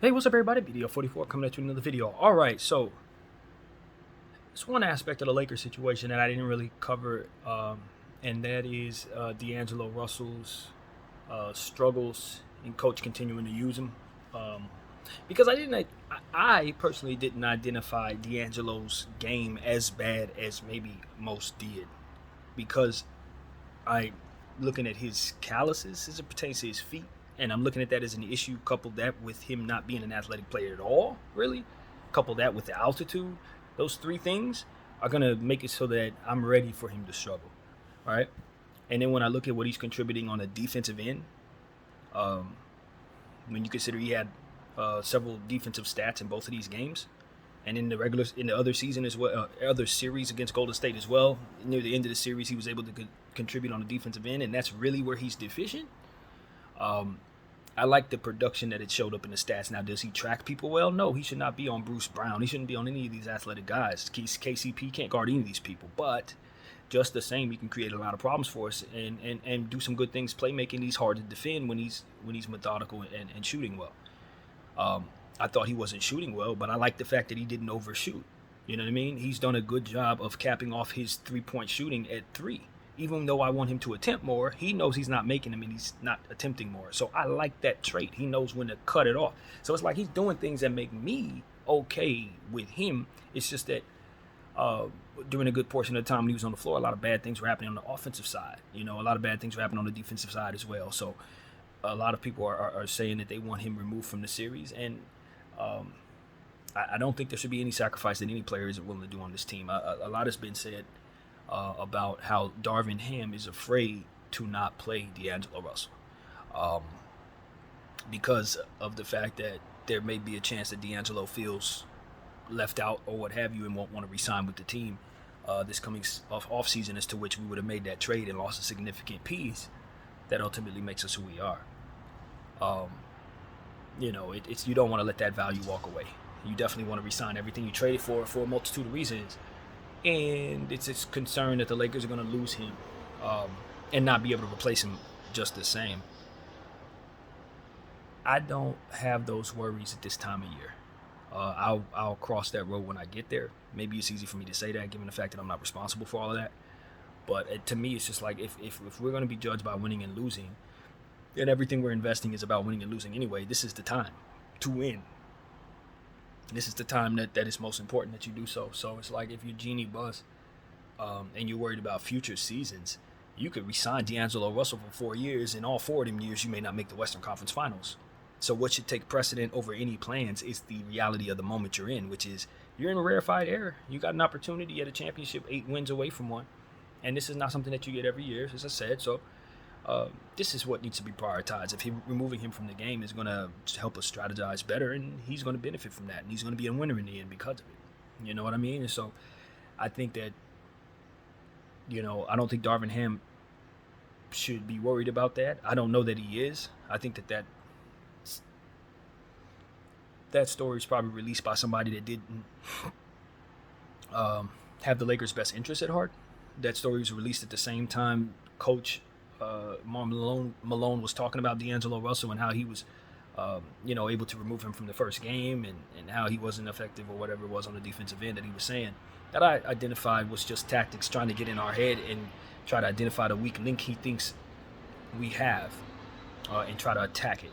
Hey, what's up, everybody? BDO44 coming at you with another video. All right, so there's one aspect of the Lakers situation that I didn't really cover, and that is D'Angelo Russell's struggles and coach continuing to use him. Um, because I personally didn't identify D'Angelo's game as bad as maybe most did, because I looking at his calluses as it pertains to his feet, and I'm looking at that as an issue. Couple that with him not being an athletic player at all, really. Couple that with the altitude. Those three things are gonna make it so that I'm ready for him to struggle. All right. And then when I look at what he's contributing on the defensive end, um, when you consider he had several defensive stats in both of these games, and in the other season as well, other series against Golden State as well. Near the end of the series, he was able to contribute on the defensive end, and that's really where he's deficient. Um, I like the production that it showed up in the stats. Now, does he track people well? No, he should not be on Bruce Brown. He shouldn't be on any of these athletic guys. KCP can't guard any of these people, but just the same, he can create a lot of problems for us and do some good things. Playmaking, he's hard to defend when he's methodical and shooting well. Um, I thought he wasn't shooting well, but I like the fact that he didn't overshoot. You know what I mean? He's done a good job of capping off his 3-point shooting at three. Even though I want him to attempt more, he knows he's not making them and he's not attempting more. So I like that trait. He knows when to cut it off. So it's like he's doing things that make me okay with him. It's just that uh, during a good portion of the time when he was on the floor, a lot of bad things were happening on the offensive side. You know, a lot of bad things were happening on the defensive side as well. So a lot of people are saying that they want him removed from the series. And um, I don't think there should be any sacrifice that any player isn't willing to do on this team. A lot has been said about how Darvin Ham is afraid to not play D'Angelo Russell um, because of the fact that there may be a chance that D'Angelo feels left out or what have you and won't want to resign with the team this coming off season, as to which we would have made that trade and lost a significant piece that ultimately makes us who we are. Um, it's you don't want to let that value walk away. You definitely want to resign everything you traded for a multitude of reasons, and it's concern that the Lakers are going to lose him um, and not be able to replace him just the same. I don't have those worries at this time of year. I'll cross that road when I get there. Maybe it's easy for me to say that, given the fact that I'm not responsible for all of that. But to me, it's just like if we're going to be judged by winning and losing, and everything we're investing is about winning and losing anyway, this is the time to win. This is the time that is most important that you do so. So it's like if you're Genie Bus and you're worried about future seasons, you could resign D'Angelo Russell for 4 years, and all 4 of them years you may not make the Western Conference Finals. So what should take precedent over any plans is the reality of the moment you're in, which is you're in a rarefied era. You got an opportunity at a championship, 8 wins away from one, and this is not something that you get every year, as I said. So this is what needs to be prioritized. If removing him from the game is going to help us strategize better, and he's going to benefit from that, and he's going to be a winner in the end because of it. You know what I mean? And so I think that, I don't think Darvin Ham should be worried about that. I don't know that he is. I think that story is probably released by somebody that didn't have the Lakers' best interest at heart. That story was released at the same time Coach Malone was talking about D'Angelo Russell and how he was, able to remove him from the first game, and how he wasn't effective or whatever it was on the defensive end that he was saying. That I identified was just tactics trying to get in our head and try to identify the weak link he thinks we have and try to attack it.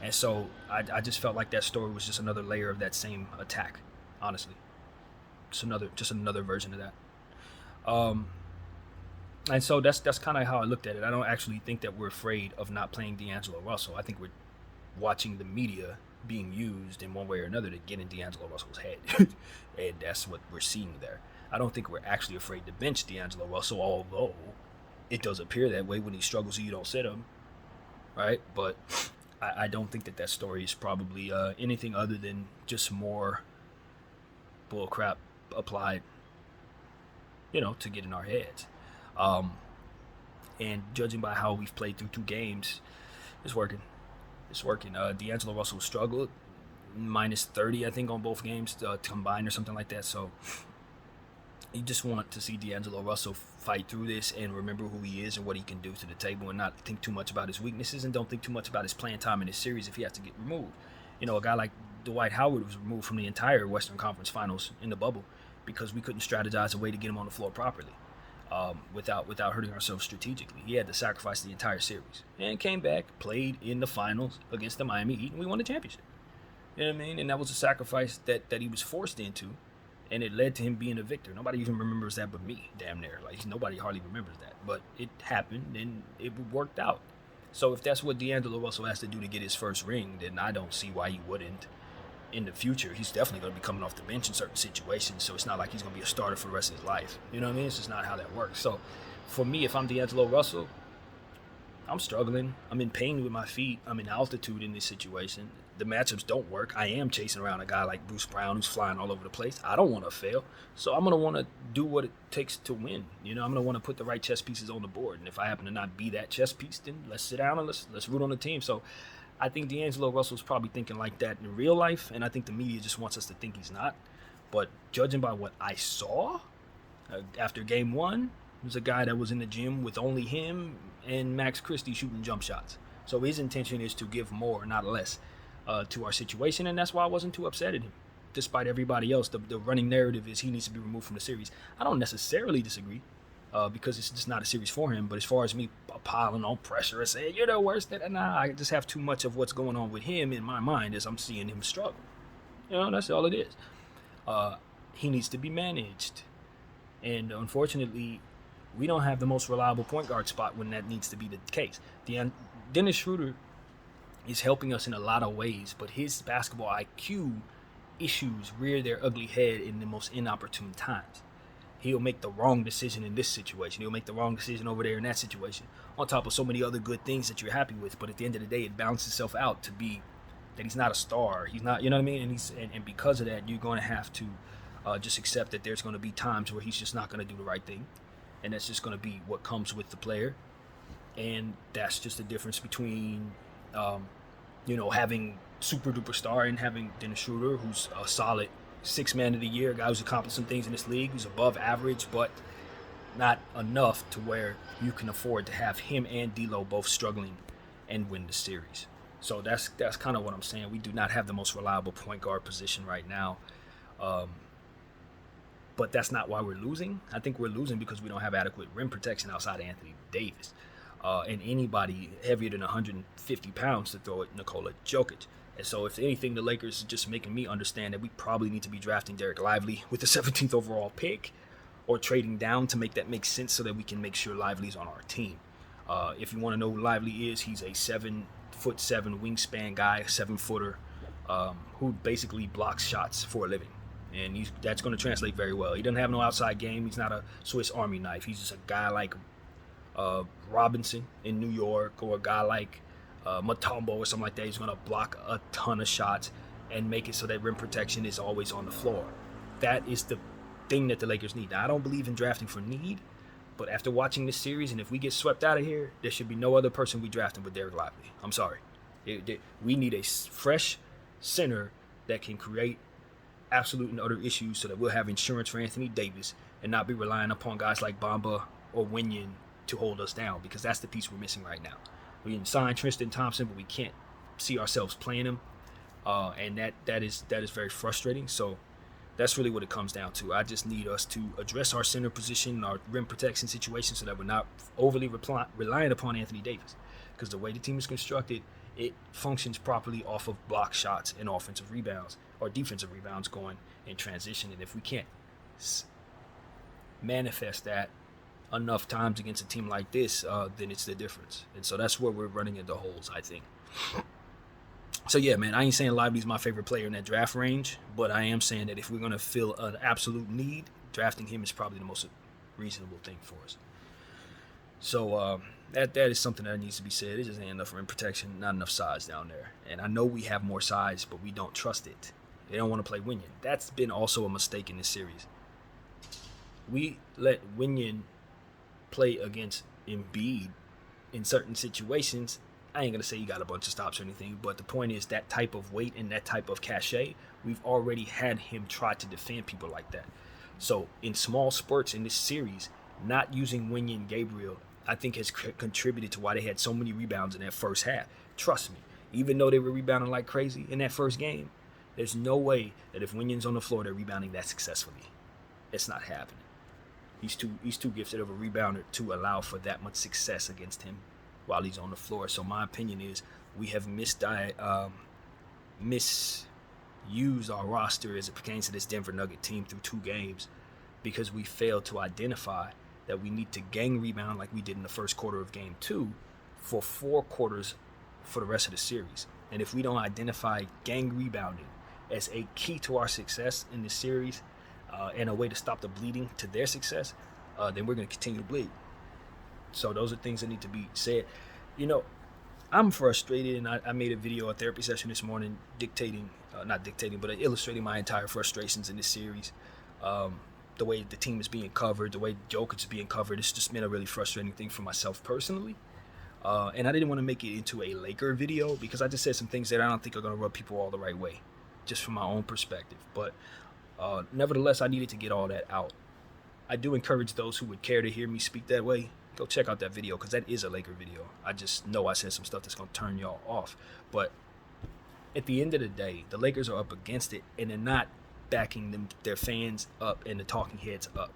And so I just felt like that story was just another layer of that same attack, honestly. Just another version of that. And so that's kind of how I looked at it. I don't actually think that we're afraid of not playing D'Angelo Russell. I think we're watching the media being used in one way or another to get in D'Angelo Russell's head. And that's what we're seeing there. I don't think we're actually afraid to bench D'Angelo Russell, although it does appear that way when he struggles so you don't sit him, right? But I don't think that story is probably anything other than just more bullcrap applied, to get in our heads. And judging by how we've played through 2 games, it's working. D'Angelo Russell struggled, minus 30, I think, on both games combined or something like that. So you just want to see D'Angelo Russell fight through this and remember who he is and what he can do to the table, and not think too much about his weaknesses, and don't think too much about his playing time in this series if he has to get removed. A guy like Dwight Howard was removed from the entire Western Conference Finals in the bubble because we couldn't strategize a way to get him on the floor properly, without hurting ourselves strategically. He had to sacrifice the entire series and came back, played in the finals against the Miami Heat, and we won the championship. You know what I mean? And that was a sacrifice that he was forced into, and it led to him being a victor. Nobody even remembers that but me, damn near. Like, nobody hardly remembers that. But it happened, and it worked out. So if that's what D'Angelo Russell has to do to get his first ring, then I don't see why he wouldn't in the future. He's definitely going to be coming off the bench in certain situations, so it's not like he's going to be a starter for the rest of his life. You know what I mean? It's just not how that works. So for me, if I'm D'Angelo Russell, I'm struggling. I'm in pain with my feet. I'm in altitude in this situation. The matchups don't work. I am chasing around a guy like Bruce Brown who's flying all over the place. I don't want to fail. So I'm going to want to do what it takes to win. I'm going to want to put the right chess pieces on the board. And if I happen to not be that chess piece, then let's sit down and let's root on the team. So I think D'Angelo Russell's probably thinking like that in real life, and I think the media just wants us to think he's not. But judging by what I saw after game one, it was a guy that was in the gym with only him and Max Christie shooting jump shots. So his intention is to give more, not less, to our situation, and that's why I wasn't too upset at him. Despite everybody else, the running narrative is he needs to be removed from the series. I don't necessarily disagree, because it's just not a series for him. But as far as me piling on pressure and saying, you're the worst, I just have too much of what's going on with him in my mind as I'm seeing him struggle. That's all it is. He needs to be managed. And unfortunately, we don't have the most reliable point guard spot when that needs to be the case. Dennis Schroeder is helping us in a lot of ways, but his basketball IQ issues rear their ugly head in the most inopportune times. He'll make the wrong decision in this situation. He'll make the wrong decision over there in that situation, on top of so many other good things that you're happy with. But at the end of the day, it balances itself out to be that he's not a star. He's not, you know what I mean? And because of that, you're going to have to just accept that there's going to be times where he's just not going to do the right thing. And that's just going to be what comes with the player. And that's just the difference between, having super duper star and having Dennis Schroeder, who's a solid sixth man of the year, a guy who's accomplished some things in this league, who's above average, but not enough to where you can afford to have him and D'Lo both struggling and win the series. So that's kind of what I'm saying. We do not have the most reliable point guard position right now. But that's not why we're losing. I think we're losing because we don't have adequate rim protection outside of Anthony Davis. And anybody heavier than 150 pounds to throw at Nikola Jokic. And so if anything, the Lakers are just making me understand that we probably need to be drafting Derek Lively with the 17th overall pick, or trading down to make that make sense so that we can make sure Lively's on our team. If you want to know who Lively is, he's a 7'7" wingspan guy, a 7-footer, who basically blocks shots for a living. And that's going to translate very well. He doesn't have no outside game. He's not a Swiss Army knife. He's just a guy like Robinson in New York, or a guy like Mutombo or something like that. He's going to block a ton of shots and make it so that rim protection is always on the floor. That is the thing that the Lakers need. Now, I don't believe in drafting for need, but after watching this series, and if we get swept out of here, there should be no other person we drafting but Derek Lively. I'm sorry. We need a fresh center that can create absolute and utter issues so that we'll have insurance for Anthony Davis and not be relying upon guys like Bamba or Wenyen to hold us down, because that's the piece we're missing right now. We can sign Tristan Thompson, but we can't see ourselves playing him, and that is very frustrating. So that's really what it comes down to. I just need us to address our center position, our rim protection situation, so that we're not overly reliant upon Anthony Davis, because the way the team is constructed, it functions properly off of block shots and offensive rebounds, or defensive rebounds going in transition. And if we can't manifest that enough times against a team like this, then it's the difference. And so that's where we're running into holes, I think. So yeah, man, I ain't saying Lively's my favorite player in that draft range, but I am saying that if we're going to fill an absolute need, drafting him is probably the most reasonable thing for us. So that is something that needs to be said. It just ain't enough rim protection, not enough size down there. And I know we have more size, but we don't trust it. They don't want to play Wenyen. That's been also a mistake in this series. We let Wenyen play against Embiid in certain situations. I ain't going to say he got a bunch of stops or anything, but the point is that type of weight and that type of cachet, we've already had him try to defend people like that. So in small spurts in this series, not using Wenyen Gabriel, I think has contributed to why they had so many rebounds in that first half. Trust me, Even though they were rebounding like crazy in that first game, there's no way that if Winyon's on the floor, they're rebounding that successfully. It's not happening. He's too gifted of a rebounder to allow for that much success against him while he's on the floor. So my opinion is we have misused our roster as it pertains to this Denver Nugget team through 2 games because we failed to identify that we need to gang rebound like we did in the first quarter of game 2 for 4 quarters for the rest of the series. And if we don't identify gang rebounding as a key to our success in this series and a way to stop the bleeding to their success, then we're going to continue to bleed. So those are things that need to be said. You know, I'm frustrated, and I made a video, a therapy session this morning, illustrating my entire frustrations in this series. The way the team is being covered, the way Jokic is being covered, it's just been a really frustrating thing for myself personally. And I didn't want to make it into a Laker video because I just said some things that I don't think are going to rub people all the right way, just from my own perspective. But nevertheless, I needed to get all that out. I do encourage those who would care to hear me speak that way, go check out that video because that is a Laker video. I just know I said some stuff that's going to turn y'all off. But at the end of the day, the Lakers are up against it, and they're not backing their fans up and the talking heads up.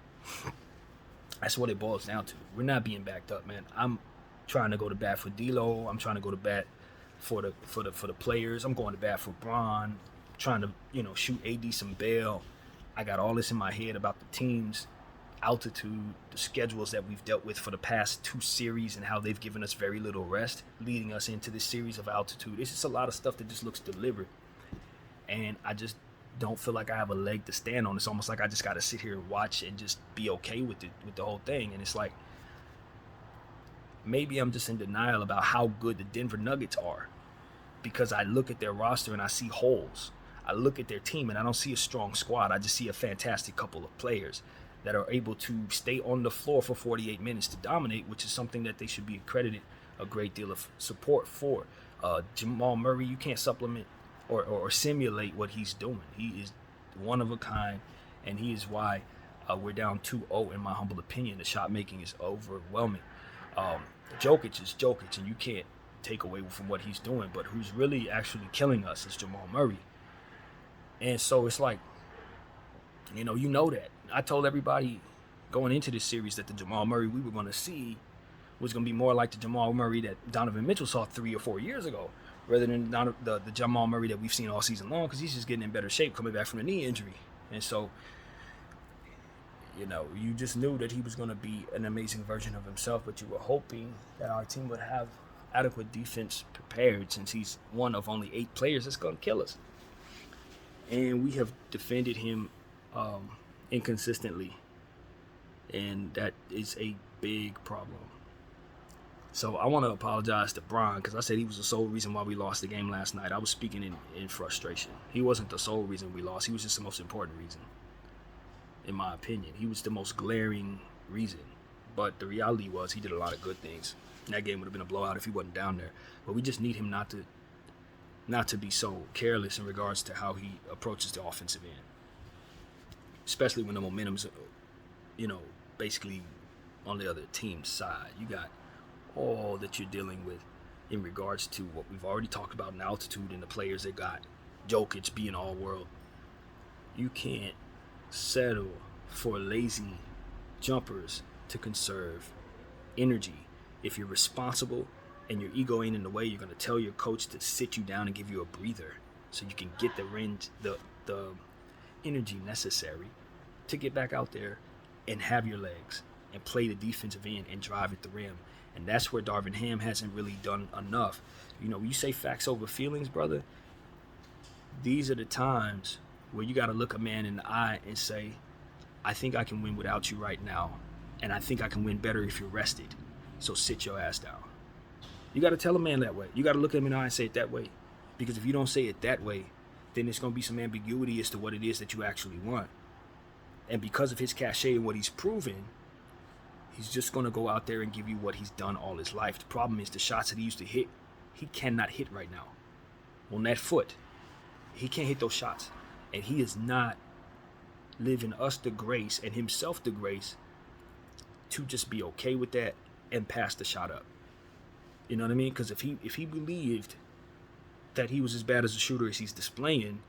That's what it boils down to. We're not being backed up, man. I'm trying to go to bat for D'Lo. I'm trying to go to bat for the players. I'm going to bat for Bron. Trying to shoot AD some bail. I got all this in my head about the team's altitude, the schedules that we've dealt with for the past 2 series, and how they've given us very little rest, leading us into this series of altitude. It's just a lot of stuff that just looks deliberate, and I just don't feel like I have a leg to stand on. It's almost like I just got to sit here and watch and just be okay with it, with the whole thing. And it's like, maybe I'm just in denial about how good the Denver Nuggets are, because I look at their roster and I see holes. I look at their team and I don't see a strong squad. I just see a fantastic couple of players that are able to stay on the floor for 48 minutes to dominate, which is something that they should be accredited a great deal of support for. Jamal Murray, you can't supplement or simulate what he's doing. He is one of a kind, and he is why we're down 2-0 in my humble opinion. The shot making is overwhelming. Jokic is Jokic, and you can't take away from what he's doing, but who's really actually killing us is Jamal Murray. And so it's like, you know that. I told everybody going into this series that the Jamal Murray we were going to see was going to be more like the Jamal Murray that Donovan Mitchell saw 3 or 4 years ago, rather than the Jamal Murray that we've seen all season long, because he's just getting in better shape coming back from a knee injury. And so, you just knew that he was going to be an amazing version of himself, but you were hoping that our team would have adequate defense prepared, since he's one of only 8 players that's going to kill us. And we have defended him inconsistently, and that is a big problem. So I want to apologize to Bron, because I said he was the sole reason why we lost the game last night. I was speaking in frustration. He wasn't the sole reason we lost. He was just the most important reason, in my opinion. He was the most glaring reason. But the reality was he did a lot of good things. That game would have been a blowout if he wasn't down there. But we just need him not to be so careless in regards to how he approaches the offensive end, especially when the momentum's, basically on the other team's side. You got all that you're dealing with in regards to what we've already talked about in altitude and the players they got. Jokic being all world. You can't settle for lazy jumpers to conserve energy. If you're responsible and your ego ain't in the way, you're going to tell your coach to sit you down and give you a breather so you can get the range, the energy necessary to get back out there and have your legs and play the defensive end and drive at the rim. And that's where Darvin Ham hasn't really done enough. When you say facts over feelings, brother, these are the times where you got to look a man in the eye and say, I think I can win without you right now, and I think I can win better if you're rested. So sit your ass down. You got to tell a man that way. You got to look at him in the eye and say it that way. Because if you don't say it that way, then there's going to be some ambiguity as to what it is that you actually want. And because of his cachet and what he's proven, he's just going to go out there and give you what he's done all his life. The problem is the shots that he used to hit, he cannot hit right now. On that foot, he can't hit those shots. And he is not living us the grace and himself the grace to just be okay with that and pass the shot up. You know what I mean? Because if he believed that he was as bad as a shooter as he's displaying,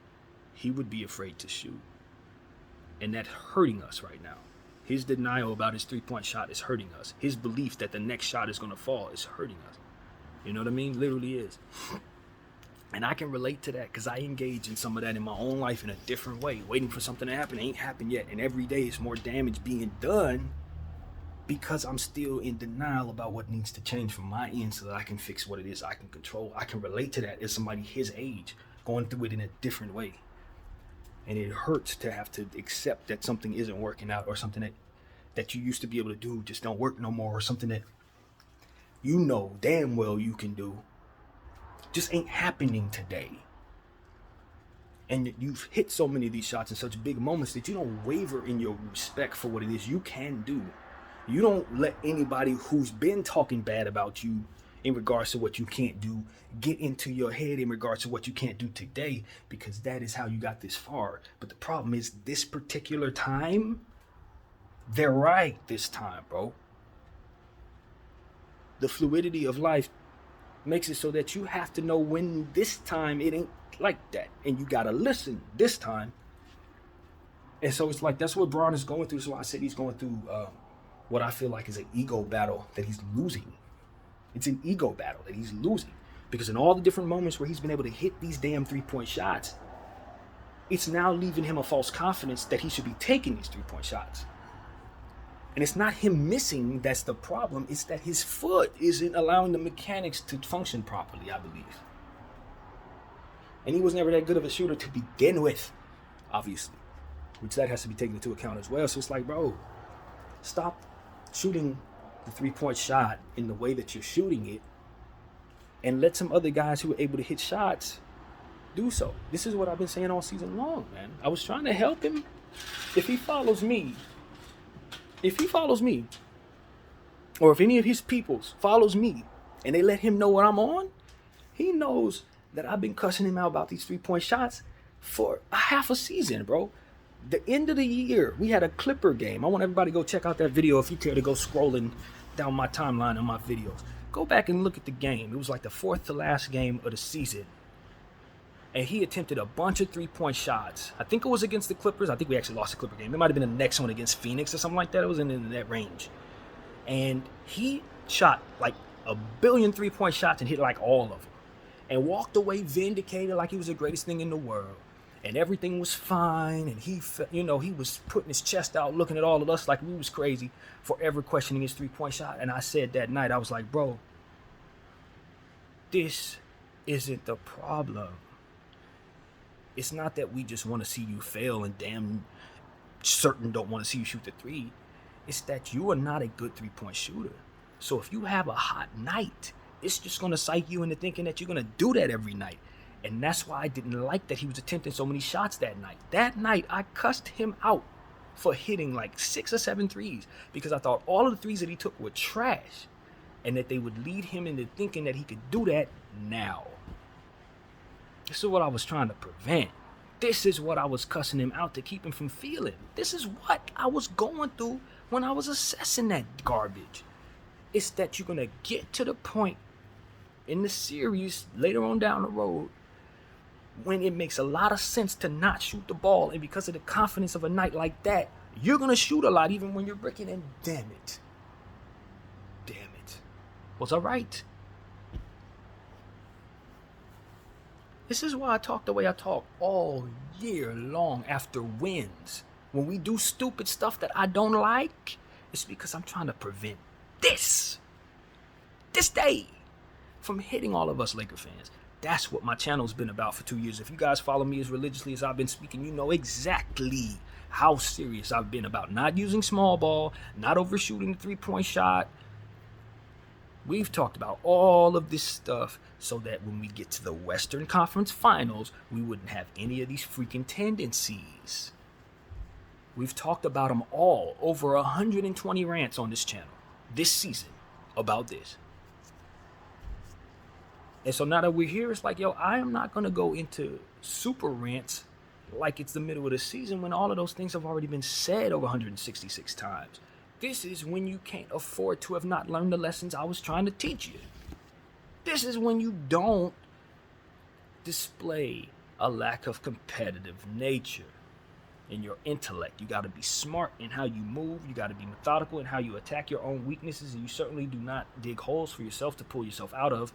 he would be afraid to shoot. And that's hurting us right now. His denial about his three-point shot is hurting us. His belief that the next shot is going to fall is hurting us. You know what I mean? Literally is. And I can relate to that because I engage in some of that in my own life in a different way. Waiting for something to happen. It ain't happened yet. And every day is more damage being done because I'm still in denial about what needs to change from my end so that I can fix what it is I can control. I can relate to that as somebody his age going through it in a different way. And it hurts to have to accept that something isn't working out, or something that you used to be able to do just don't work no more, or something that you know damn well you can do just ain't happening today. And you've hit so many of these shots in such big moments that you don't waver in your respect for what it is you can do. You don't let anybody who's been talking bad about you in regards to what you can't do get into your head in regards to what you can't do today, because that is how you got this far. But the problem is this particular time, they're right this time, bro. The fluidity of life makes it so that you have to know when this time it ain't like that, and you gotta listen this time. And so it's like that's what Bron is going through. So I said he's going through what I feel like is an ego battle that he's losing. It's an ego battle that he's losing, because in all the different moments where he's been able to hit these damn three-point shots, it's now leaving him a false confidence that he should be taking these three-point shots. And it's not him missing that's the problem. It's that his foot isn't allowing the mechanics to function properly, I believe. And he was never that good of a shooter to begin with, obviously, which that has to be taken into account as well. So it's like, bro, stop shooting the three-point shot in the way that you're shooting it, and let some other guys who are able to hit shots do so. This is what I've been saying all season long, man. I was trying to help him. If he follows me, or if any of his peoples follows me and they let him know what I'm on, he knows that I've been cussing him out about these three-point shots for a half a season, bro. The end of the year, we had a Clipper game. I want everybody to go check out that video if you care to go scrolling down my timeline on my videos. Go back and look at the game. It was like the fourth to last game of the season. And he attempted a bunch of three-point shots. I think it was against the Clippers. I think we actually lost the Clipper game. It might have been the next one against Phoenix or something like that. It was in that range. And he shot like a billion three-point shots and hit like all of them. And walked away vindicated like he was the greatest thing in the world. And everything was fine, and he was putting his chest out, looking at all of us like we was crazy for ever questioning his three-point shot. And I said that night, I was like, bro, this isn't the problem. It's not that we just want to see you fail and damn certain don't want to see you shoot the three. It's that you are not a good three-point shooter. So if you have a hot night, it's just going to psych you into thinking that you're going to do that every night. And that's why I didn't like that he was attempting so many shots that night. That night, I cussed him out for hitting like 6 or 7 threes because I thought all of the threes that he took were trash and that they would lead him into thinking that he could do that now. This is what I was trying to prevent. This is what I was cussing him out to keep him from feeling. This is what I was going through when I was assessing that garbage. It's that you're going to get to the point in the series later on down the road when it makes a lot of sense to not shoot the ball, and because of the confidence of a night like that, you're going to shoot a lot even when you're breaking, and damn it, was I right? This is why I talk the way I talk all year long after wins. When we do stupid stuff that I don't like, it's because I'm trying to prevent this day from hitting all of us Laker fans. That's what my channel's been about for 2 years. If you guys follow me as religiously as I've been speaking, you know exactly how serious I've been about not using small ball, not overshooting the three-point shot. We've talked about all of this stuff so that when we get to the Western Conference Finals, we wouldn't have any of these freaking tendencies. We've talked about them all, over 120 rants on this channel this season about this. And so now that we're here, it's like, yo, I am not going to go into super rants like it's the middle of the season when all of those things have already been said over 166 times. This is when you can't afford to have not learned the lessons I was trying to teach you. This is when you don't display a lack of competitive nature in your intellect. You got to be smart in how you move. You got to be methodical in how you attack your own weaknesses. And you certainly do not dig holes for yourself to pull yourself out of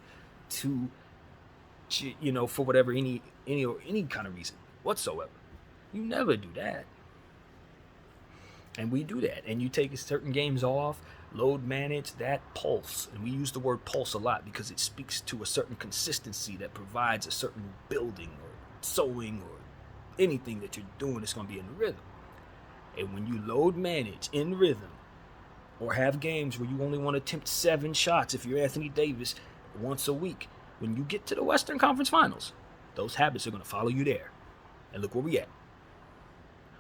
to, for whatever, any kind of reason whatsoever. You never do that. And we do that. And you take certain games off, load manage that pulse. And we use the word pulse a lot because it speaks to a certain consistency that provides a certain building or sewing or anything that you're doing is going to be in rhythm. And when you load manage in rhythm, or have games where you only want to attempt 7 shots if you're Anthony Davis once a week, when you get to the Western Conference Finals, those habits are going to follow you there. And look where we at.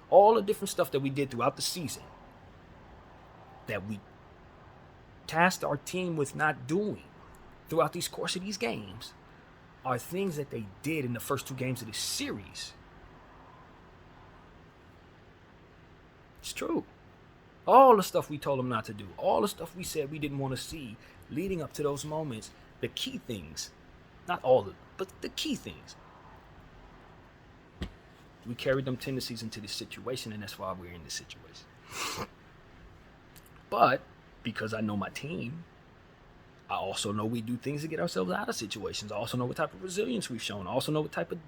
All the different stuff that we did throughout the season that we tasked our team with not doing throughout these course of these games are things that they did in the first 2 games of this series. It's true. All the stuff we told them not to do, all the stuff we said we didn't want to see leading up to those moments, the key things, not all of them, but the key things. We carried them tendencies into this situation, and that's why we're in this situation. But because I know my team, I also know we do things to get ourselves out of situations. I also know what type of resilience we've shown. I also know what type of,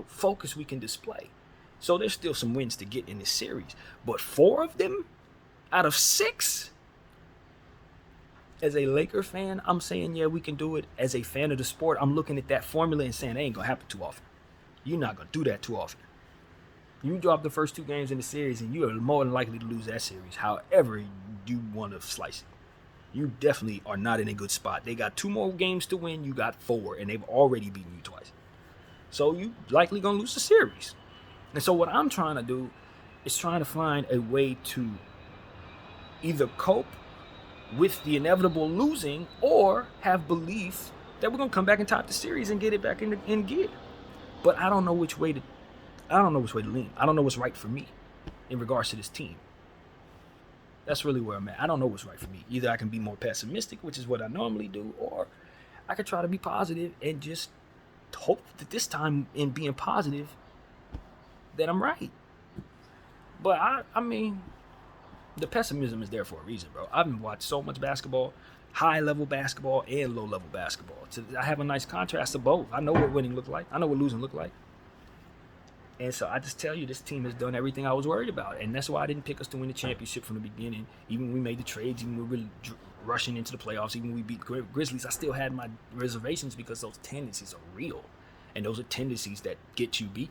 focus we can display. So there's still some wins to get in this series. But 4 of them out of 6, as a Laker fan, I'm saying, yeah, we can do it. As a fan of the sport, I'm looking at that formula and saying, it ain't going to happen too often. You're not going to do that too often. You drop the first 2 games in the series, and you are more than likely to lose that series, however you want to slice it. You definitely are not in a good spot. They got 2 more games to win. You got 4, and they've already beaten you twice. So you likely going to lose the series. And so what I'm trying to do is trying to find a way to either cope with the inevitable losing or have belief that we're going to come back and top the series and get it back in gear. But I don't know which way to lean. I don't know what's right for me in regards to this team. That's really where I'm at. I don't know what's right for me. Either I can be more pessimistic, which is what I normally do, or I could try to be positive and just hope that this time in being positive that I'm right. But I mean, the pessimism is there for a reason, bro. I've watched so much basketball, high-level basketball and low-level basketball. So I have a nice contrast of both. I know what winning looked like. I know what losing looked like. And so I just tell you, this team has done everything I was worried about. And that's why I didn't pick us to win the championship from the beginning. Even when we made the trades, even when we were rushing into the playoffs, even when we beat Grizzlies, I still had my reservations because those tendencies are real. And those are tendencies that get you beat.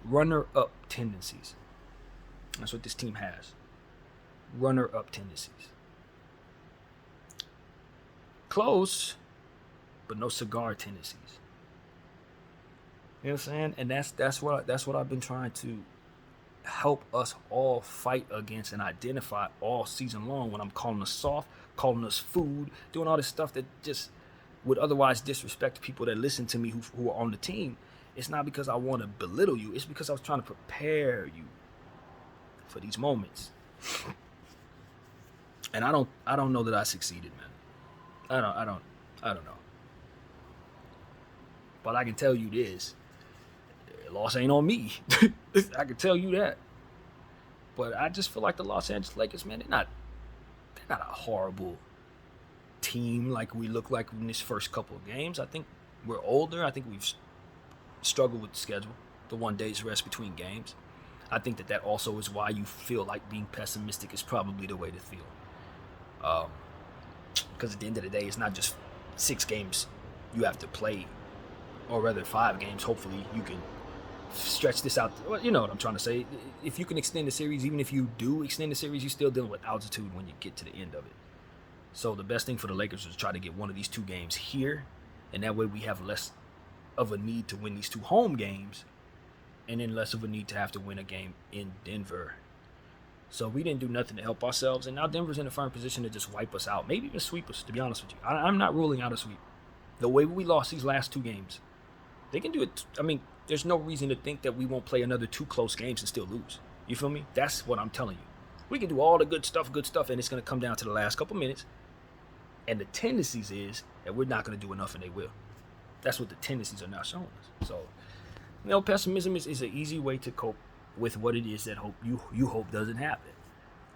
Runner-up tendencies. That's what this team has. Runner-up tendencies. Close, but no cigar tendencies. You know what I'm saying? And that's what I've been trying to help us all fight against and identify all season long when I'm calling us soft, calling us food, doing all this stuff that just would otherwise disrespect people that listen to me who are on the team. It's not because I want to belittle you. It's because I was trying to prepare you for these moments. And I don't know that I succeeded, man. I don't know. But I can tell you this. The loss ain't on me. I can tell you that. But I just feel like the Los Angeles Lakers, man, they're not a horrible team like we look like in this first couple of games. I think we're older. I think we've struggled with the schedule, the 1 day's rest between games. I think that also is why you feel like being pessimistic is probably the way to feel. Because at the end of the day, it's not just 6 games you have to play, or rather 5 games. Hopefully you can stretch this out. Well, you know what I'm trying to say. If you can extend the series, even if you do extend the series, you're still dealing with altitude when you get to the end of it. So the best thing for the Lakers is to try to get one of these 2 games here, and that way we have less of a need to win these 2 home games, and then less of a need to have to win a game in Denver. So we didn't do nothing to help ourselves, and now Denver's in a firm position to just wipe us out, maybe even sweep us, to be honest with you. I'm not ruling out a sweep. The way we lost these last 2 games, they can do it. I mean, there's no reason to think that we won't play another 2 close games and still lose. You feel me? That's what I'm telling you. We can do all the good stuff, and it's going to come down to the last couple minutes. And the tendencies is that we're not going to do enough and they will. That's what the tendencies are now showing us. So, pessimism is an easy way to cope with what it is that you hope doesn't happen.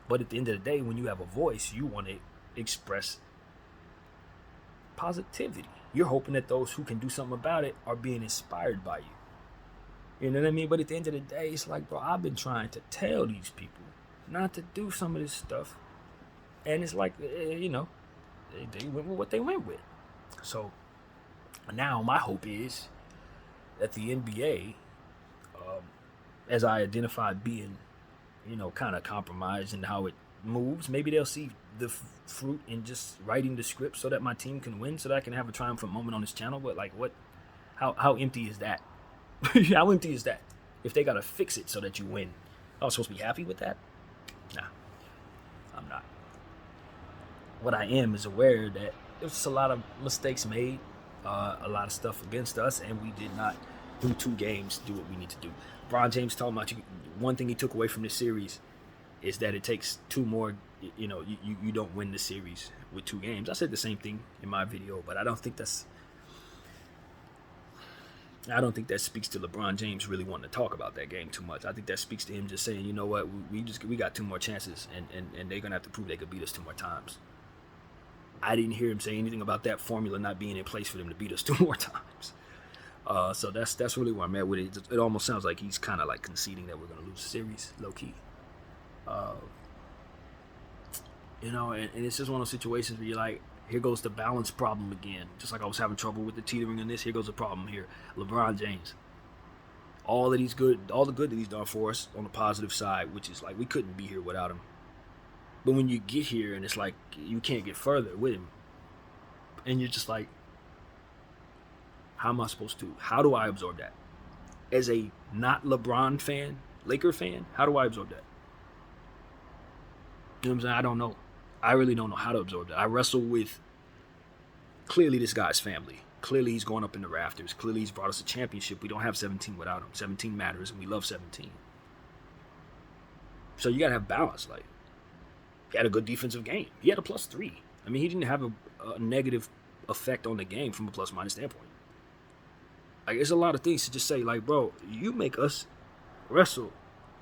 But at the end of the day, when you have a voice, you want to express positivity. You're hoping that those who can do something about it are being inspired by you. You know what I mean? But at the end of the day, it's like, bro, I've been trying to tell these people not to do some of this stuff. And it's like, they went with what they went with. So now my hope is that the NBA, as I identified being, kind of compromised in how it moves, maybe they'll see the fruit in just writing the script so that my team can win, so that I can have a triumphant moment on this channel. But like, how empty is that? How empty is that? If they gotta fix it so that you win, I was supposed to be happy with that? Nah, I'm not. What I am is aware that there's a lot of mistakes made, a lot of stuff against us, and we did not, through 2 games, do what we need to do. LeBron James talking about one thing he took away from this series is that it takes 2 more. You don't win the series with 2 games. I said the same thing in my video, but I don't think that speaks to LeBron James really wanting to talk about that game too much. I think that speaks to him just saying, you know what, we got 2 more chances, and they're gonna have to prove they could beat us 2 more times. I didn't hear him say anything about that formula not being in place for them to beat us 2 more times. So that's really where I'm at with it. It almost sounds like he's kind of like conceding that we're gonna lose the series, low key. And it's just one of those situations where you're like, here goes the balance problem again. Just like I was having trouble with the teetering in this, here goes the problem here. LeBron James. All the good that he's done for us on the positive side, which is like we couldn't be here without him. But when you get here and it's like you can't get further with him, and you're just like, how am I supposed to? How do I absorb that? As a not LeBron fan, Laker fan, how do I absorb that? You know what I'm saying? I don't know. I really don't know how to absorb that. I wrestle with, clearly this guy's family. Clearly he's going up in the rafters. Clearly he's brought us a championship. We don't have 17 without him. 17 matters, and we love 17. So you got to have balance. Like, he had a good defensive game. He had a +3. I mean, he didn't have a negative effect on the game from a plus-minus standpoint. Like, there's a lot of things to just say, like, bro, you make us wrestle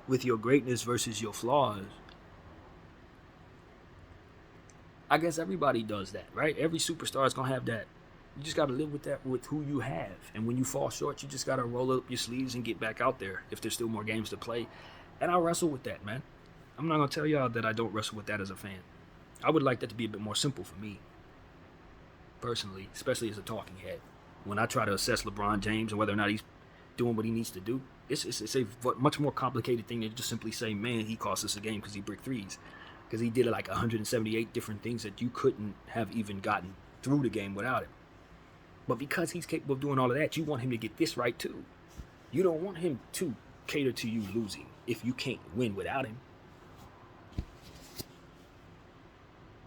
with your greatness versus your flaws. I guess everybody does that, right? Every superstar is going to have that. You just got to live with that, with who you have. And when you fall short, you just got to roll up your sleeves and get back out there if there's still more games to play. And I wrestle with that, man. I'm not going to tell y'all that I don't wrestle with that as a fan. I would like that to be a bit more simple for me, personally, especially as a talking head. When I try to assess LeBron James and whether or not he's doing what he needs to do, it's a much more complicated thing than just simply say, man, he cost us a game because he bricked threes. Because he did like 178 different things that you couldn't have even gotten through the game without him. But because he's capable of doing all of that, you want him to get this right too. You don't want him to cater to you losing if you can't win without him.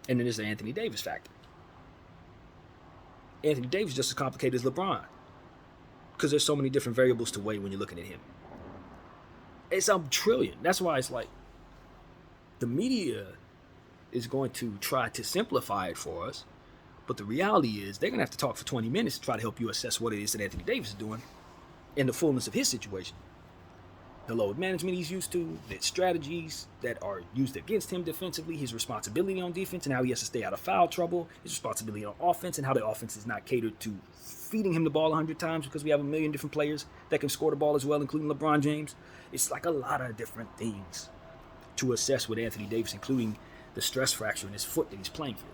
And then there's the Anthony Davis factor. Anthony Davis is just as complicated as LeBron. Because there's so many different variables to weigh when you're looking at him. It's a trillion. That's why it's like, the media is going to try to simplify it for us, but the reality is they're going to have to talk for 20 minutes to try to help you assess what it is that Anthony Davis is doing in the fullness of his situation. The load management he's used to, the strategies that are used against him defensively, his responsibility on defense and how he has to stay out of foul trouble, his responsibility on offense and how the offense is not catered to feeding him the ball 100 times because we have a million different players that can score the ball as well, including LeBron James. It's like a lot of different things to assess with Anthony Davis, including the stress fracture in his foot that he's playing for.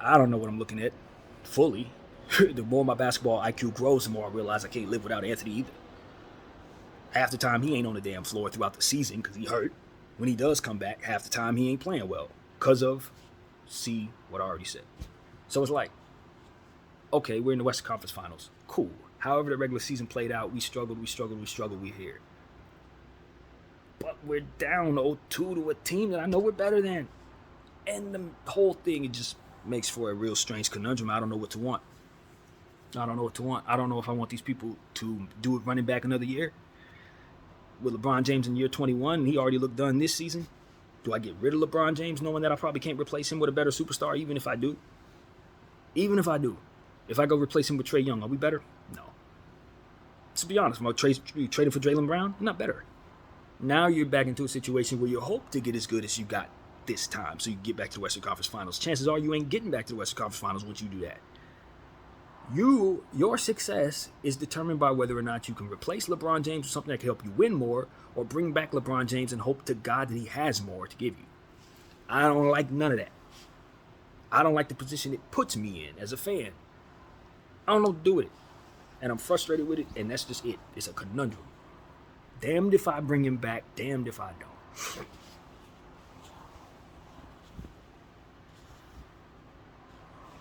I don't know what I'm looking at fully. The more my basketball IQ grows, the more I realize I can't live without Anthony either. Half the time he ain't on the damn floor throughout the season because he hurt. When he does come back, half the time he ain't playing well because of, see what I already said. So it's like, okay, we're in the Western Conference Finals. Cool. However the regular season played out, we struggled, we're here. But we're down 0-2 to a team that I know we're better than. And the whole thing, it just makes for a real strange conundrum. I don't know what to want. I don't know if I want these people to do it running back another year. With LeBron James in year 21, he already looked done this season. Do I get rid of LeBron James knowing that I probably can't replace him with a better superstar even if I do? Even if I do, if I go replace him with Trae Young, are we better? No. Let's be honest. You traded for Jaylen Brown? You're not better. Now you're back into a situation where you hope to get as good as you got this time, so you can get back to the Western Conference Finals. Chances are you ain't getting back to the Western Conference Finals once you do that. Your success is determined by whether or not you can replace LeBron James with something that can help you win more, or bring back LeBron James and hope to God that he has more to give you. I don't like none of that. I don't like the position it puts me in as a fan. I don't know what to do with it. And I'm frustrated with it, and that's just it. It's a conundrum. Damned if I bring him back, damned if I don't.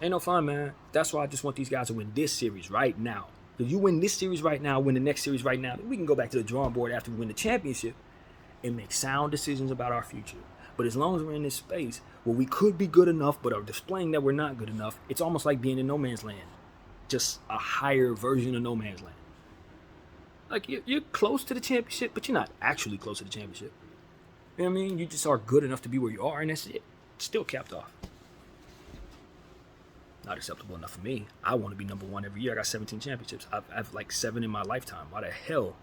Ain't no fun, man. That's why I just want these guys to win this series right now. If you win this series right now, win the next series right now, then we can go back to the drawing board after we win the championship and make sound decisions about our future. But as long as we're in this space where we could be good enough but are displaying that we're not good enough, it's almost like being in no man's land. Just a higher version of no man's land. Like, you're close to the championship, but you're not actually close to the championship. You know what I mean? You just are good enough to be where you are, and that's it. Still capped off. Not acceptable enough for me. I want to be number one every year. I got 17 championships. I've like 7 in my lifetime. Why the hell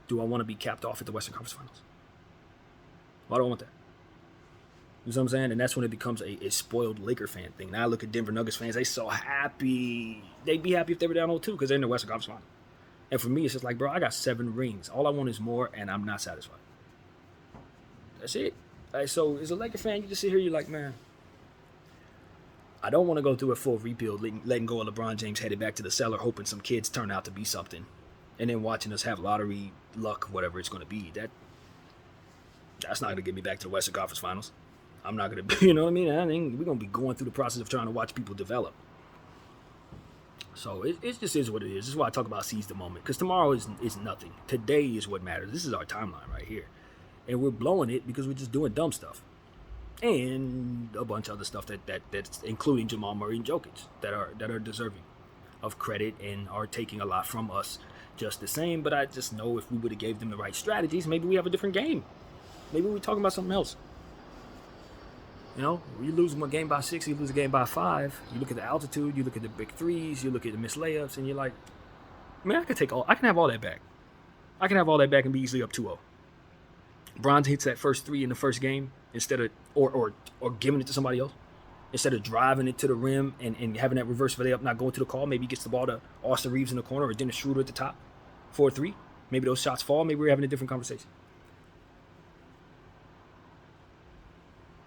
do I want to be capped off at the Western Conference Finals? Why do I want that? You know what I'm saying? And that's when it becomes a spoiled Laker fan thing. Now I look at Denver Nuggets fans. They so happy. They'd be happy if they were down 0-2 because they're in the Western Conference Finals. And for me, it's just like, bro, I got 7 rings. All I want is more, and I'm not satisfied. That's it. Like, so as a Laker fan, you just sit here, you're like, man, I don't want to go through a full rebuild, letting go of LeBron James headed back to the cellar, hoping some kids turn out to be something, and then watching us have lottery luck, whatever it's going to be. That's not going to get me back to the Western Conference Finals. I'm not going to be, you know what I mean? We're going to be going through the process of trying to watch people develop. So it just is what it is. This is why I talk about seize the moment, because tomorrow is nothing. Today is what matters. This is our timeline right here. And we're blowing it because we're just doing dumb stuff. And a bunch of other stuff that's including Jamal Murray and Jokic that are deserving of credit and are taking a lot from us just the same. But I just know if we would have gave them the right strategies, maybe we have a different game. Maybe we're talking about something else. You know, you lose one game by 6, you lose a game by 5. You look at the altitude, you look at the big threes, you look at the missed layups, and you're like, man, I can have all that back. I can have all that back and be easily up 2-0. Bron hits that first 3 in the first game instead of or giving it to somebody else. Instead of driving it to the rim and having that reverse layup, not going to the call, maybe he gets the ball to Austin Reeves in the corner or Dennis Schroeder at the top for a 3. Maybe those shots fall. Maybe we're having a different conversation.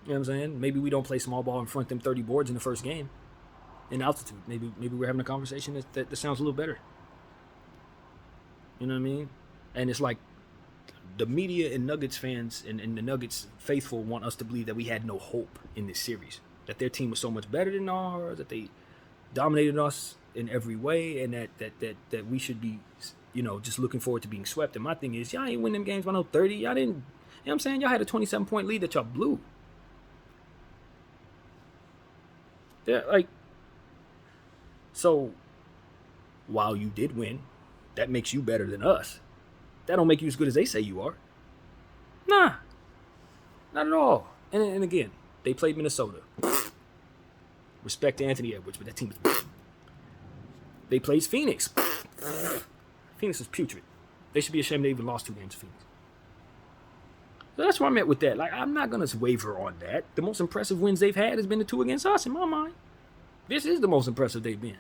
You know what I'm saying? Maybe we don't play small ball and front them 30 boards in the first game in altitude. Maybe we're having a conversation that sounds a little better. You know what I mean? And it's like the media and Nuggets fans and the Nuggets faithful want us to believe that we had no hope in this series, that their team was so much better than ours, that they dominated us in every way, and that we should be, you know, just looking forward to being swept. And my thing is, y'all ain't win them games by no 30. Y'all didn't, you know what I'm saying? Y'all had a 27-point lead that y'all blew. Yeah, like, so while you did win, that makes you better than us. That don't make you as good as they say you are. Nah, not at all. And again, they played Minnesota. Respect to Anthony Edwards, but that team was. They played Phoenix. Phoenix is putrid. They should be ashamed they even lost 2 games to Phoenix. So that's where I'm at with that. Like, I'm not going to waver on that. The most impressive wins they've had has been the 2 against us in my mind. This is the most impressive they've been.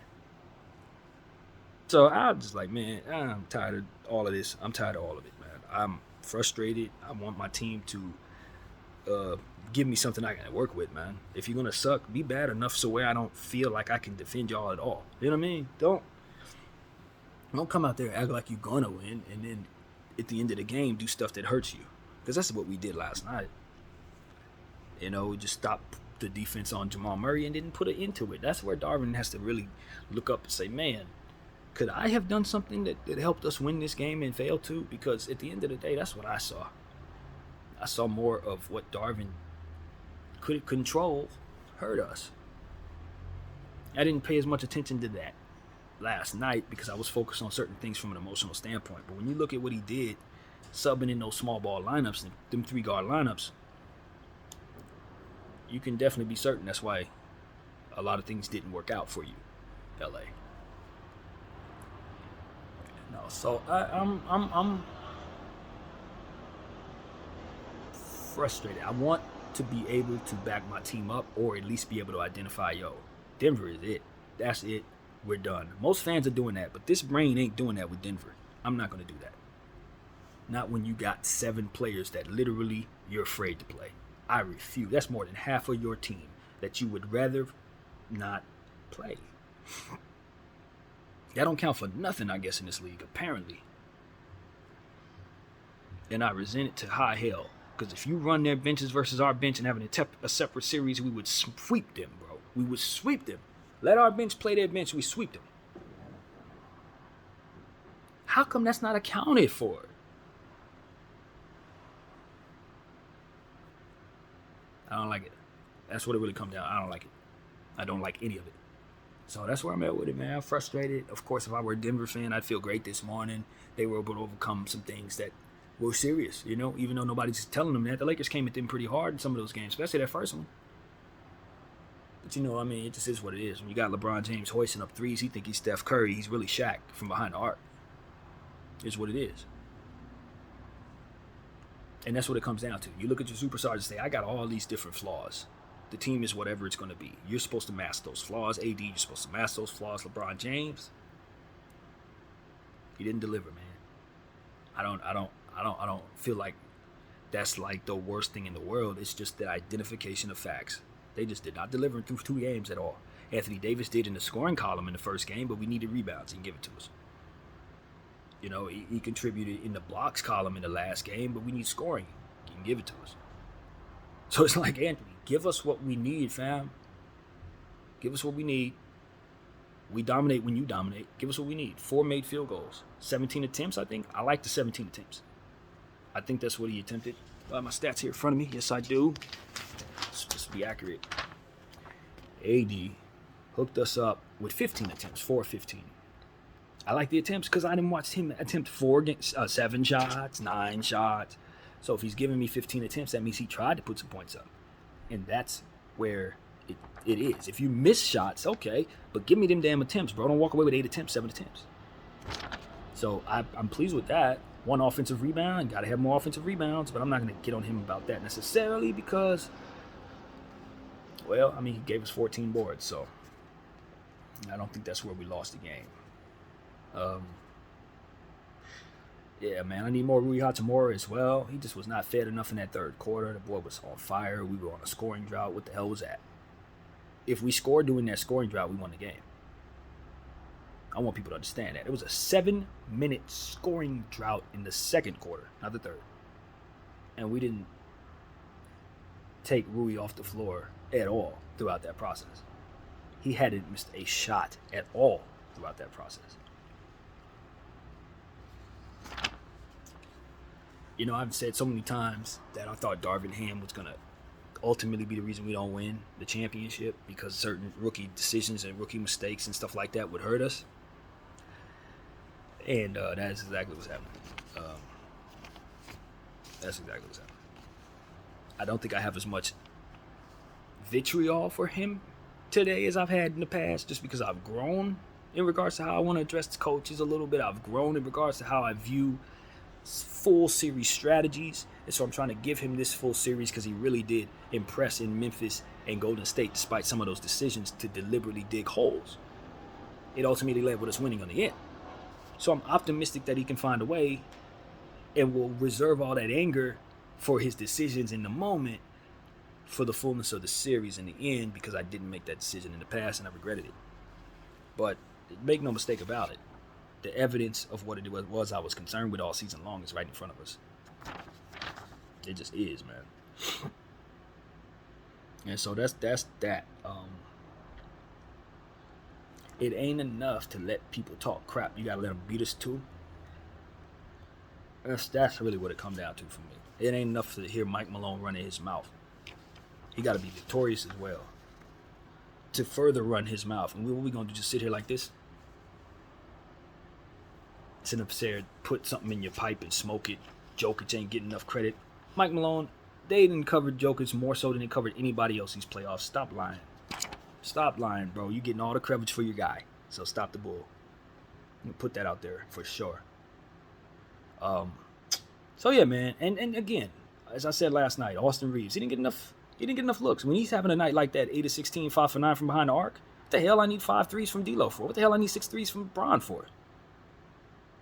So I'm just like, man, I'm tired of all of this. I'm tired of all of it, man. I'm frustrated. I want my team to give me something I can work with, man. If you're going to suck, be bad enough so where I don't feel like I can defend y'all at all. You know what I mean? Don't come out there and act like you're going to win and then at the end of the game do stuff that hurts you. Because that's what we did last night. You know, we just stopped the defense on Jamal Murray and didn't put it into it. That's where Darvin has to really look up and say, man, could I have done something that helped us win this game and fail to? Because at the end of the day, that's what I saw. I saw more of what Darvin could control hurt us. I didn't pay as much attention to that last night because I was focused on certain things from an emotional standpoint. But when you look at what he did, subbing in those small ball lineups, them 3-guard lineups, you can definitely be certain that's why a lot of things didn't work out for you, LA. No, so I'm frustrated. I want to be able to back my team up, or at least be able to identify, yo, Denver is it. That's it. We're done. Most fans are doing that, but this brain ain't doing that with Denver. I'm not going to do that. Not when you got 7 players that literally you're afraid to play. I refuse. That's more than half of your team that you would rather not play. That don't count for nothing, I guess, in this league, apparently. And I resent it to high hell. Because if you run their benches versus our bench and having a separate series, we would sweep them, bro. We would sweep them. Let our bench play their bench, we sweep them. How come that's not accounted for? I don't like it. That's what it really comes down. I don't like it. I don't like any of it. So that's where I'm at with it, man. I'm frustrated. Of course, if I were a Denver fan, I'd feel great this morning. They were able to overcome some things that were serious, you know, even though nobody's telling them that. The Lakers came at them pretty hard in some of those games, especially that first one. But, you know, I mean, it just is what it is. When you got LeBron James hoisting up threes, he think he's Steph Curry. He's really Shaq from behind the arc. It's what it is. And that's what it comes down to. You look at your superstars and say, I got all these different flaws. The team is whatever it's going to be. You're supposed to mask those flaws. AD, you're supposed to mask those flaws. LeBron James, he didn't deliver, man. I don't feel like that's like the worst thing in the world. It's just the identification of facts. They just did not deliver through 2 games at all. Anthony Davis did in the scoring column in the first game, but we needed rebounds. He can give it to us. You know, he contributed in the blocks column in the last game, but we need scoring. He can give it to us. So it's like, Anthony, give us what we need, fam. Give us what we need. We dominate when you dominate. Give us what we need. 4 made field goals. 17 attempts, I think. I like the 17 attempts. I think that's what he attempted. My stats here in front of me. Yes, I do. Let's be accurate. AD hooked us up with 15 attempts. 4 of 15. I like the attempts because I didn't watch him attempt 7 shots, 9 shots. So if he's giving me 15 attempts, that means he tried to put some points up. And that's where it is. If you miss shots, okay, but give me them damn attempts, bro. Don't walk away with 8 attempts, 7 attempts. So I'm pleased with that. 1 offensive rebound, got to have more offensive rebounds, but I'm not going to get on him about that necessarily because, well, I mean, he gave us 14 boards, so I don't think that's where we lost the game. Yeah, man, I need more Rui Hachimura as well. He just was not fed enough in that third quarter. The boy was on fire. We were on a scoring drought. What the hell was that? If we scored during that scoring drought, we won the game. I want people to understand that. It was a 7-minute scoring drought in the second quarter, not the third. And we didn't take Rui off the floor at all throughout that process. He hadn't missed a shot at all throughout that process. You know, I've said so many times that I thought Darvin Ham was going to ultimately be the reason we don't win the championship because certain rookie decisions and rookie mistakes and stuff like that would hurt us. And that's exactly what's happening. That's exactly what's happening. I don't think I have as much vitriol for him today as I've had in the past just because I've grown in regards to how I want to address the coaches a little bit. I've grown in regards to how I view full series strategies, and so I'm trying to give him this full series because he really did impress in Memphis and Golden State despite some of those decisions to deliberately dig holes. It ultimately led with us winning on the end. So I'm optimistic that he can find a way and will reserve all that anger for his decisions in the moment for the fullness of the series in the end because I didn't make that decision in the past and I regretted it. But make no mistake about it. The evidence of what it was I was concerned with all season long is right in front of us. It just is, man. And so that's that. It ain't enough to let people talk crap. You gotta let them beat us too. That's really what it comes down to for me. It ain't enough to hear Mike Malone running his mouth. He gotta be victorious as well to further run his mouth. And what we gonna do? Just sit here like this? Sit up there, put something in your pipe and smoke it. Jokic ain't getting enough credit. Mike Malone, they didn't cover Jokic more so than they covered anybody else these playoffs. Stop lying. Stop lying, bro. You getting all the coverage for your guy. So stop the bull. Put that out there for sure. So yeah, man. And again, as I said last night, Austin Reeves, he didn't get enough looks. When he's having a night like that, 8 of 16, 5 for 9 from behind the arc, what the hell I need 5 threes from D'Lo for? What the hell I need 6 threes from Bron for?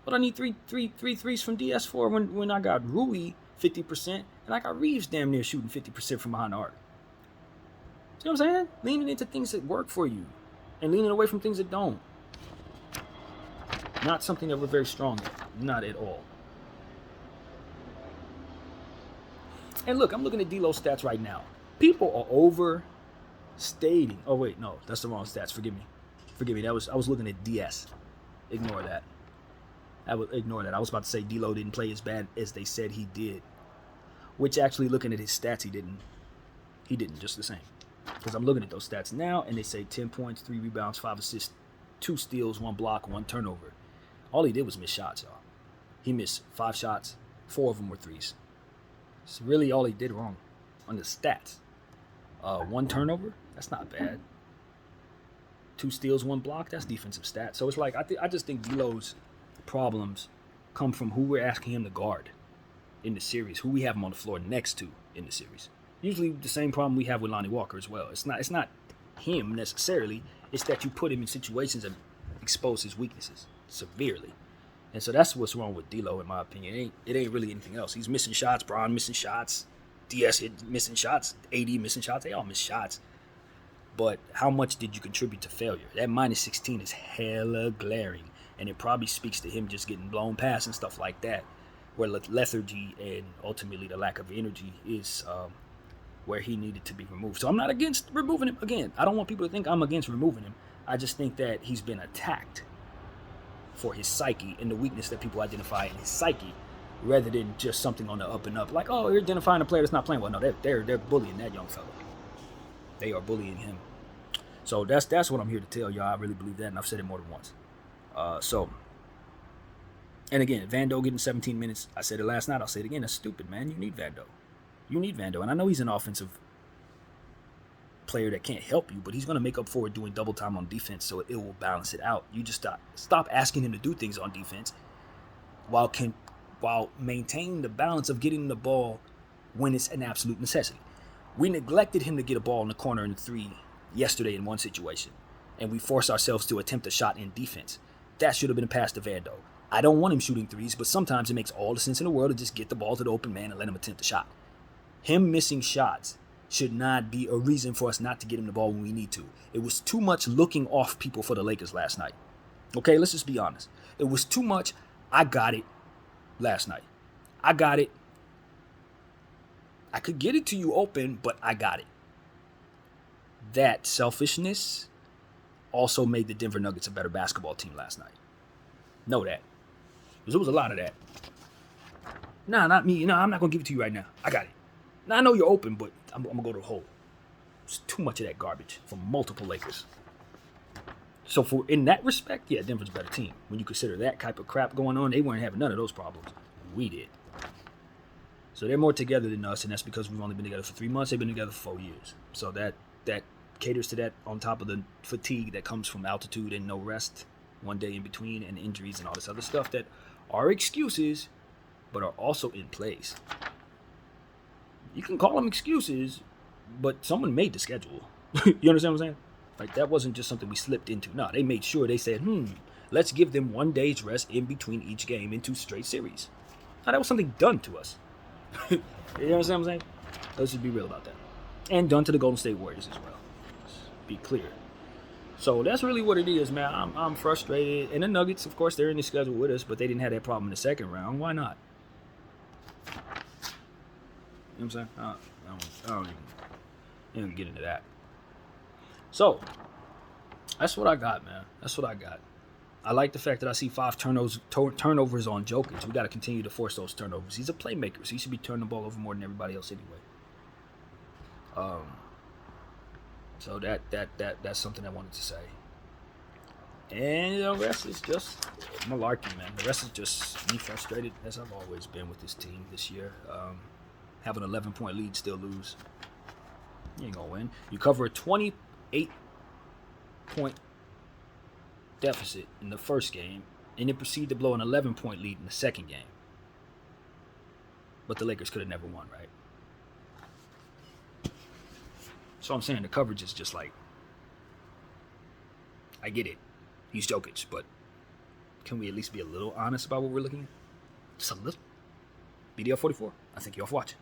What I need three threes from DS for when I got Rui 50% and I got Reeves damn near shooting 50% from behind the arc. See what I'm saying? Leaning into things that work for you and leaning away from things that don't. Not something that we're very strong at. Not at all. And look, I'm looking at D'Lo's stats right now. People are overstating. Oh wait, no, that's the wrong stats. Forgive me. I was looking at DS. Ignore that. I would ignore that. I was about to say D'Lo didn't play as bad as they said he did. Which actually, looking at his stats, he didn't. He didn't, just the same. Because I'm looking at those stats now, and they say 10 points, 3 rebounds, 5 assists, 2 steals, 1 block, 1 turnover. All he did was miss shots, y'all. He missed 5 shots. 4 of them were threes. It's really all he did wrong on the stats. 1 turnover, that's not bad. 2 steals, 1 block, that's defensive stats. So it's like, I just think D'Lo's problems come from who we're asking him to guard in the series, who we have him on the floor next to in the series. Usually the same problem we have with Lonnie Walker as well. It's not him necessarily. It's that you put him in situations that expose his weaknesses severely. And so that's what's wrong with D'Lo, in my opinion. It ain't really anything else. He's missing shots. Bron missing shots. DS missing shots. AD missing shots. They all miss shots. But how much did you contribute to failure? That minus 16 is hella glaring. And it probably speaks to him just getting blown past and stuff like that. Where lethargy and ultimately the lack of energy is where he needed to be removed. So I'm not against removing him. Again, I don't want people to think I'm against removing him. I just think that he's been attacked for his psyche and the weakness that people identify in his psyche, rather than just something on the up and up. Like, oh, you're identifying a player that's not playing well. No, they're bullying that young fellow. They are bullying him. So that's what I'm here to tell y'all. I really believe that, and I've said it more than once. And again, Vando getting 17 minutes. I said it last night. I'll say it again. That's stupid, man. You need Vando. And I know he's an offensive player that can't help you, but he's going to make up for it doing double time on defense, so it will balance it out. You just stop asking him to do things on defense while maintaining the balance of getting the ball when it's an absolute necessity. We neglected him to get a ball in the corner in the 3 yesterday in one situation, and we forced ourselves to attempt a shot in defense. That should have been a pass to Vando. I don't want him shooting threes, but sometimes it makes all the sense in the world to just get the ball to the open man and let him attempt a shot. Him missing shots should not be a reason for us not to get him the ball when we need to. It was too much looking off people for the Lakers last night. Okay, let's just be honest. It was too much, I got it last night. I got it. I could get it to you open, but I got it. That selfishness also made the Denver Nuggets a better basketball team last night. Know that. Because there was a lot of that. Nah, not me. No, I'm not going to give it to you right now. I got it. Now, I know you're open, but I'm going to go to the hole. It's too much of that garbage from multiple Lakers. So in that respect, yeah, Denver's a better team. When you consider that type of crap going on, they weren't having none of those problems. We did. So they're more together than us, and that's because we've only been together for 3 months. They've been together for 4 years. So that caters to that, on top of the fatigue that comes from altitude and no rest, one day in between, and injuries and all this other stuff that are excuses, but are also in place. You can call them excuses, but someone made the schedule. You understand what I'm saying? Like, that wasn't just something we slipped into. No, they made sure. They said, let's give them 1 day's rest in between each game in 2 straight series. Now, that was something done to us. You know what I'm saying? Let's just be real about that. And done to the Golden State Warriors as well. Let's be clear. So that's really what it is, man. I'm frustrated. And the Nuggets, of course, they're in the schedule with us, but they didn't have that problem in the second round. Why not? You know what I'm saying? I don't even get into that. So, that's what I got, man. That's what I got. I like the fact that I see 5 turnovers on Jokic. We got to continue to force those turnovers. He's a playmaker, so he should be turning the ball over more than everybody else anyway. So that's something I wanted to say. And the rest is just malarkey, man. The rest is just me frustrated, as I've always been with this team this year. Have an 11-point lead, still lose. You ain't gonna win. You cover a 28 point deficit in the first game and then proceed to blow an 11-point lead in the second game. But the Lakers could have never won, right? So I'm saying the coverage is just like, I get it. He's Jokic, but can we at least be a little honest about what we're looking at? Just a little. BDL 44. I think you're off watching.